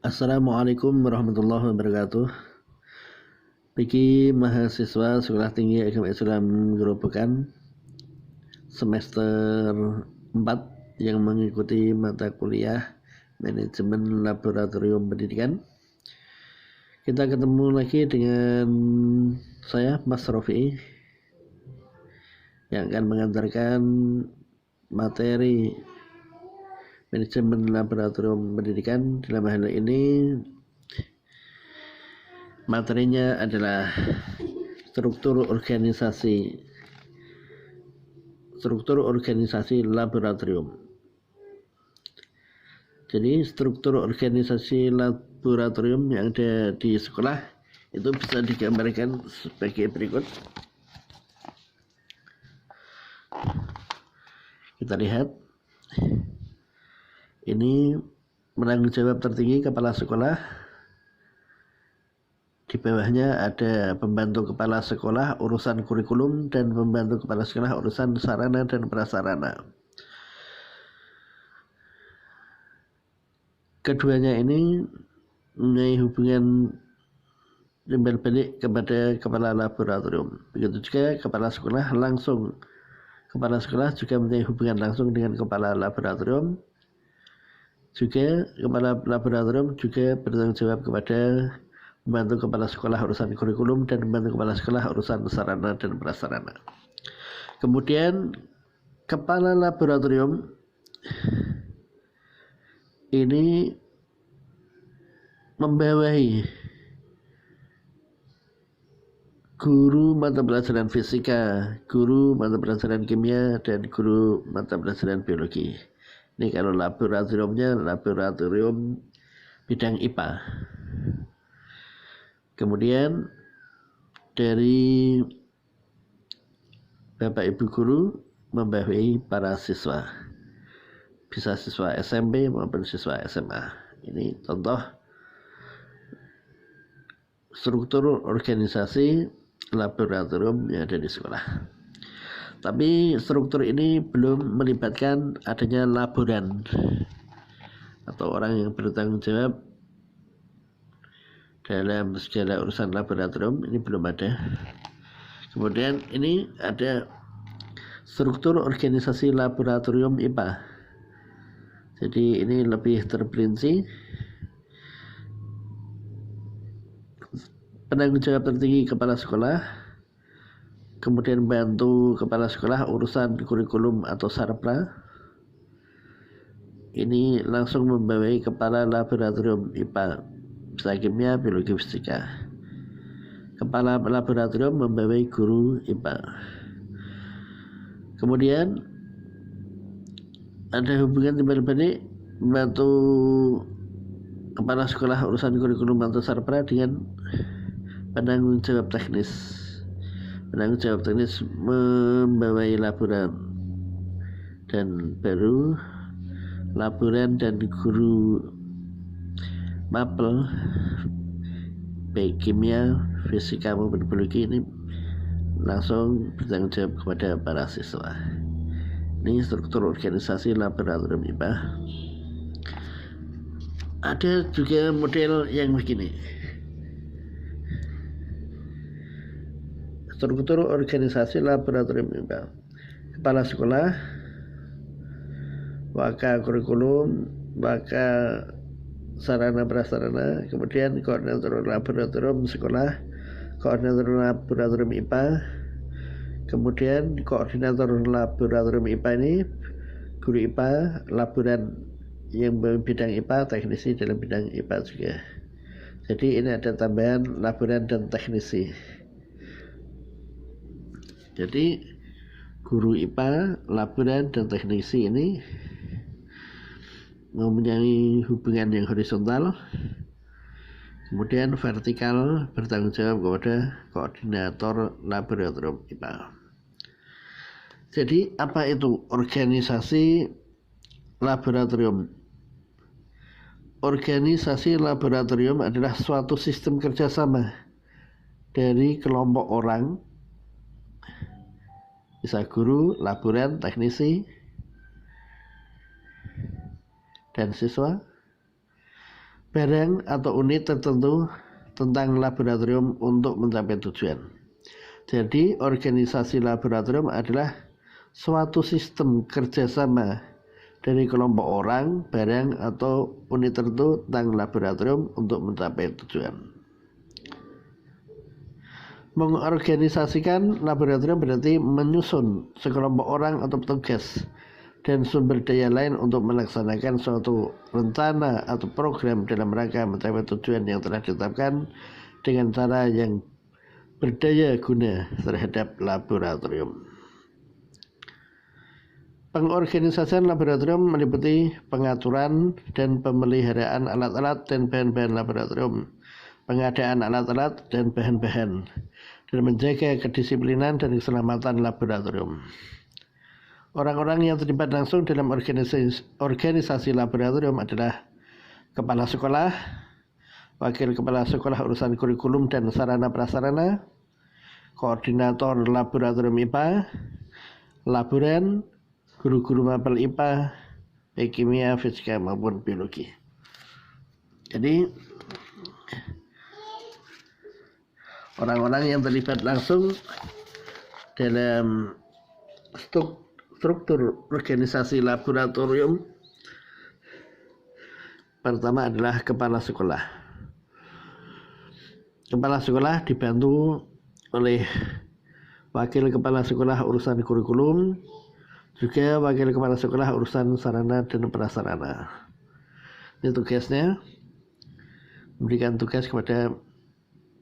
Assalamualaikum warahmatullahi wabarakatuh. Bagi mahasiswa Sekolah Tinggi Agama Islam Gerobokan semester 4 yang mengikuti mata kuliah Manajemen Laboratorium Pendidikan, kita ketemu lagi dengan saya, Mas Rofi, yang akan mengantarkan materi Manajemen Laboratorium Pendidikan. Dalam hal ini materinya adalah struktur organisasi laboratorium. Jadi struktur organisasi laboratorium yang ada di sekolah itu bisa digambarkan sebagai berikut. Kita lihat, ini penanggung jawab tertinggi kepala sekolah. Di bawahnya ada pembantu kepala sekolah urusan kurikulum dan pembantu kepala sekolah urusan sarana dan prasarana. Keduanya ini mempunyai hubungan timbal balik kepada kepala laboratorium. Begitu juga kepala sekolah juga mempunyai hubungan langsung dengan kepala laboratorium. Juga kepala laboratorium juga bertanggung jawab kepada membantu kepala sekolah urusan kurikulum dan membantu kepala sekolah urusan sarana dan prasarana. Kemudian kepala laboratorium ini membawahi guru mata pelajaran fisika, guru mata pelajaran kimia, dan guru mata pelajaran biologi. Ini kalau laboratoriumnya laboratorium bidang IPA. Kemudian dari Bapak Ibu guru membawahi para siswa, bisa siswa SMP maupun siswa SMA. Ini contoh struktur organisasi laboratorium yang ada di sekolah. Tapi struktur ini belum melibatkan adanya laboran atau orang yang bertanggung jawab dalam segala urusan laboratorium, ini belum ada. Kemudian ini ada struktur organisasi laboratorium IPA. Jadi ini lebih terperinci. Penanggung jawab tertinggi kepala sekolah, kemudian bantu kepala sekolah urusan kurikulum atau sarpra. Ini langsung membawahi kepala laboratorium IPA, bisa kimia, biologi, fisika. Kepala laboratorium membawahi guru IPA. Kemudian ada hubungan timbal balik membantu kepala sekolah urusan kurikulum atau sarpra dengan penanggung jawab teknis. Penanggung jawab teknis membawahi laboran, dan baru laboran dan guru mapel baik kimia, fisika maupun biologi ini langsung bertanggung jawab kepada para siswa. Ini struktur organisasi laboratorium IPA. Ada juga model yang begini. Struktur organisasi laboratorium IPA. Kepala sekolah, waka kurikulum, waka sarana prasarana, kemudian koordinator laboratorium sekolah, koordinator laboratorium IPA, kemudian koordinator laboratorium IPA ini guru IPA, laboran yang bidang IPA, teknisi dalam bidang IPA juga. Jadi ini ada tambahan laboran dan teknisi. Jadi guru IPA, laboran, dan teknisi ini mempunyai hubungan yang horizontal, kemudian vertikal bertanggung jawab kepada koordinator laboratorium IPA. Jadi apa itu organisasi laboratorium? Organisasi laboratorium adalah suatu sistem kerjasama dari kelompok orang, bisa guru, laboran, teknisi, dan siswa barang atau unit tertentu tentang laboratorium untuk mencapai tujuan. Jadi organisasi laboratorium adalah suatu sistem kerjasama dari kelompok orang, barang, atau unit tertentu tentang laboratorium untuk mencapai tujuan. Mengorganisasikan laboratorium berarti menyusun sekelompok orang atau petugas dan sumber daya lain untuk melaksanakan suatu rencana atau program dalam rangka mencapai tujuan yang telah ditetapkan dengan cara yang berdaya guna terhadap laboratorium. Pengorganisasian laboratorium meliputi pengaturan dan pemeliharaan alat-alat dan bahan-bahan laboratorium, pengadaan alat-alat dan bahan-bahan, dan menjaga kedisiplinan dan keselamatan laboratorium. Orang-orang yang terlibat langsung dalam organisasi laboratorium adalah kepala sekolah, wakil kepala sekolah urusan kurikulum dan sarana prasarana, koordinator laboratorium IPA, laboran, guru-guru mapel IPA, kimia, fisika maupun biologi. Jadi orang-orang yang terlibat langsung dalam struktur organisasi laboratorium pertama adalah kepala sekolah. Kepala sekolah dibantu oleh wakil kepala sekolah urusan kurikulum, juga wakil kepala sekolah urusan sarana dan prasarana. Ini tugasnya, memberikan tugas kepada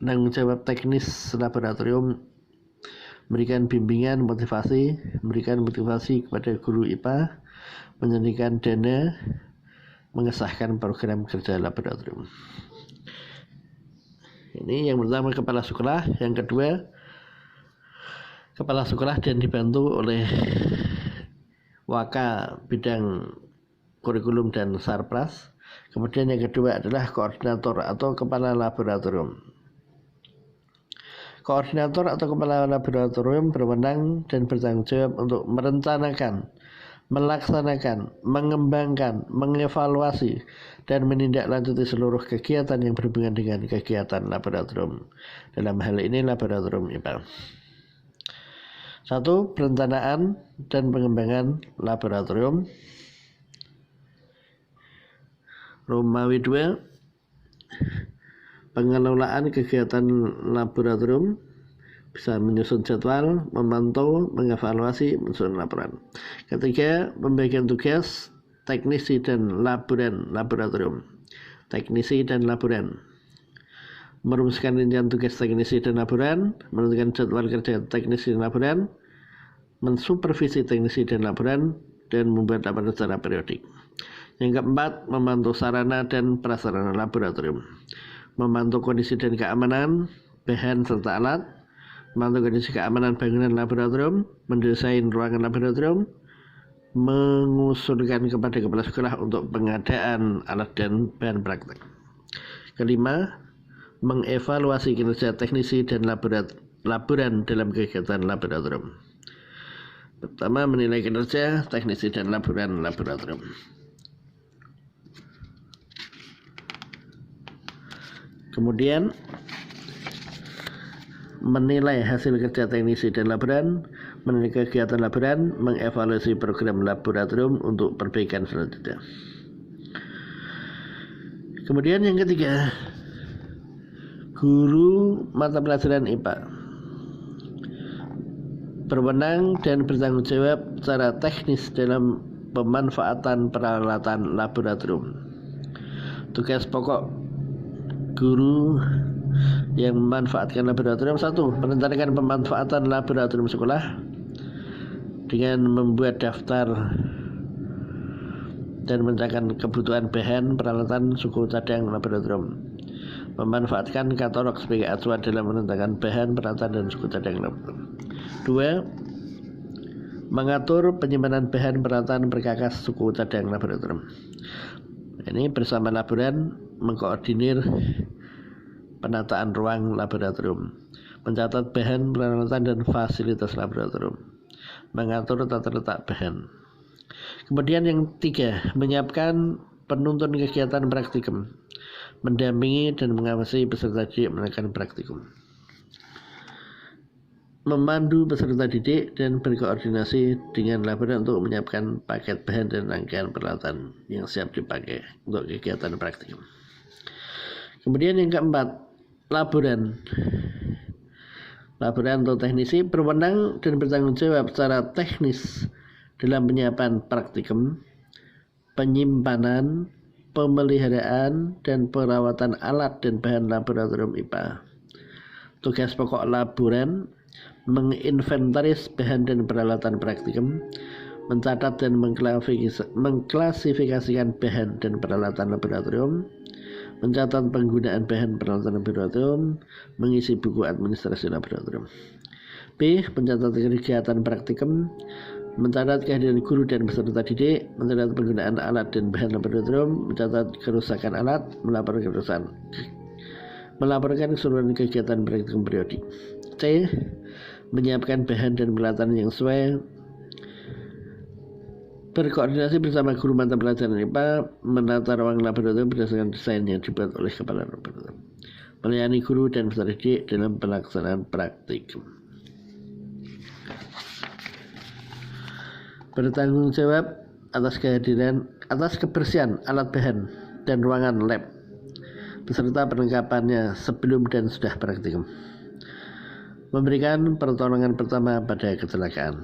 penanggung jawab teknis laboratorium, memberikan bimbingan, memberikan motivasi kepada guru IPA, menyediakan dana, mengesahkan program kerja laboratorium. Ini yang pertama kepala sekolah. Yang kedua, kepala sekolah dan dibantu oleh waka bidang kurikulum dan sarpras. Kemudian yang kedua adalah koordinator atau kepala laboratorium. Koordinator atau kepala laboratorium berwenang dan bertanggung jawab untuk merencanakan, melaksanakan, mengembangkan, mengevaluasi, dan menindaklanjuti seluruh kegiatan yang berhubungan dengan kegiatan laboratorium. Dalam hal ini laboratorium IPA. 1. Perencanaan dan pengembangan laboratorium. Romawi 2. Pengelolaan kegiatan laboratorium, bisa menyusun jadwal, memantau, mengevaluasi, menyusun laporan. Ketiga, pembagian tugas teknisi dan laboratorium. Teknisi dan laboran. Merumuskan rincian tugas teknisi dan laboran, menentukan jadwal kerja teknisi dan laboran, mensupervisi teknisi dan laboran, dan membuat laporan secara periodik. Yang keempat, memantau sarana dan prasarana laboratorium. Memantau kondisi dan keamanan bahan serta alat, memantau kondisi keamanan bangunan laboratorium, mendesain ruangan laboratorium, mengusulkan kepada kepala sekolah untuk pengadaan alat dan bahan praktek. Kelima, mengevaluasi kinerja teknisi dan laboran dalam kegiatan laboratorium. Pertama, menilai kinerja teknisi dan laboran laboratorium. Kemudian menilai hasil kerja teknisi dan laboran, menilai kegiatan laboran, mengevaluasi program laboratorium untuk perbaikan selanjutnya. Kemudian yang ketiga, guru mata pelajaran IPA berwenang dan bertanggung jawab secara teknis dalam pemanfaatan peralatan laboratorium. Tugas pokok guru yang memanfaatkan laboratorium: 1. Merencanakan pemanfaatan laboratorium sekolah dengan membuat daftar dan mencatat kebutuhan bahan, peralatan, suku cadang laboratorium. Memanfaatkan katalog sebagai acuan dalam menentukan bahan, peralatan, dan suku cadang laboratorium. 2. Mengatur penyimpanan bahan, peralatan, perkakas, suku cadang laboratorium. Ini bersama laboran mengkoordinir penataan ruang laboratorium, mencatat bahan, peralatan, dan fasilitas laboratorium, mengatur tata letak bahan. Kemudian yang 3, menyiapkan penuntun kegiatan praktikum, mendampingi dan mengawasi peserta didik melakukan praktikum, memandu peserta didik dan berkoordinasi dengan laboratorium untuk menyiapkan paket bahan dan rangkaian peralatan yang siap dipakai untuk kegiatan praktikum. Kemudian yang keempat, laboran atau teknisi berwenang dan bertanggung jawab secara teknis dalam penyiapan praktikum, penyimpanan, pemeliharaan, dan perawatan alat dan bahan laboratorium IPA. Tugas pokok laboran menginventaris bahan dan peralatan praktikum, mencatat dan mengklasifikasikan bahan dan peralatan laboratorium, mencatat penggunaan bahan peralatan laboratorium, mengisi buku administrasi laboratorium. B. Mencatat kegiatan praktikum, mencatat kehadiran guru dan peserta didik, mencatat penggunaan alat dan bahan laboratorium, mencatat kerusakan alat, melaporkan keseluruhan kegiatan praktikum periodik. C. Menyiapkan bahan dan peralatan yang sesuai, berkoordinasi bersama guru mata pelajaran IPA, menata ruang laboratorium berdasarkan desain yang dibuat oleh kepala laboratorium, melayani guru dan peserta didik dalam pelaksanaan praktikum. Bertanggung jawab atas kebersihan alat bahan dan ruangan lab beserta perlengkapannya sebelum dan sudah praktikum. Memberikan pertolongan pertama pada kecelakaan.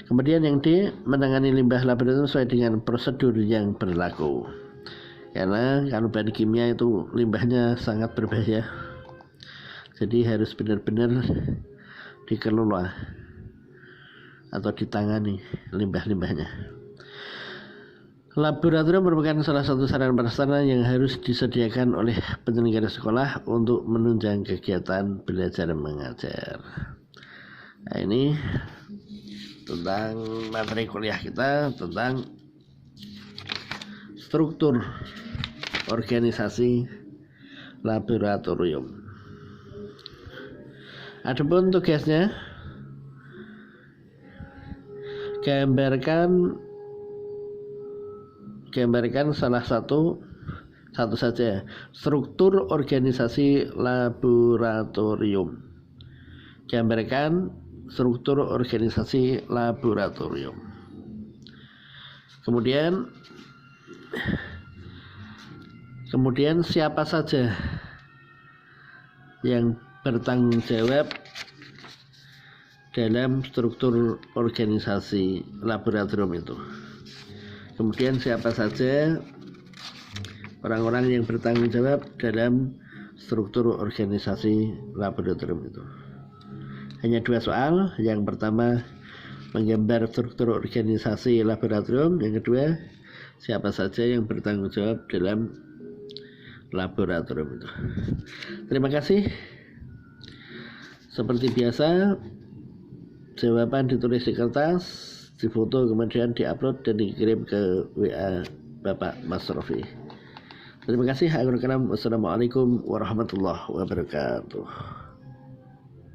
Kemudian yang D, menangani limbah laboratorium sesuai dengan prosedur yang berlaku. Karena kalau bahan kimia itu limbahnya sangat berbahaya, jadi harus benar-benar dikelola atau ditangani limbah-limbahnya. Laboratorium merupakan salah satu sarana prasarana yang harus disediakan oleh penyelenggara sekolah untuk menunjang kegiatan belajar mengajar. Nah, ini tentang materi kuliah kita tentang struktur organisasi laboratorium. Adapun tugasnya, gambarkan salah satu saja struktur organisasi laboratorium. Gambarkan struktur organisasi laboratorium. Kemudian siapa saja yang bertanggung jawab dalam struktur organisasi laboratorium itu. Kemudian siapa saja orang-orang yang bertanggung jawab dalam struktur organisasi laboratorium itu. Hanya 2 soal. Yang pertama, menggambar struktur organisasi laboratorium. Yang kedua, siapa saja yang bertanggung jawab dalam laboratorium itu. Terima kasih. Seperti biasa, jawaban ditulis di kertas, difoto, kemudian diupload dan dikirim ke WA Bapak Mas Rofi. Terima kasih. Assalamualaikum warahmatullahi wabarakatuh.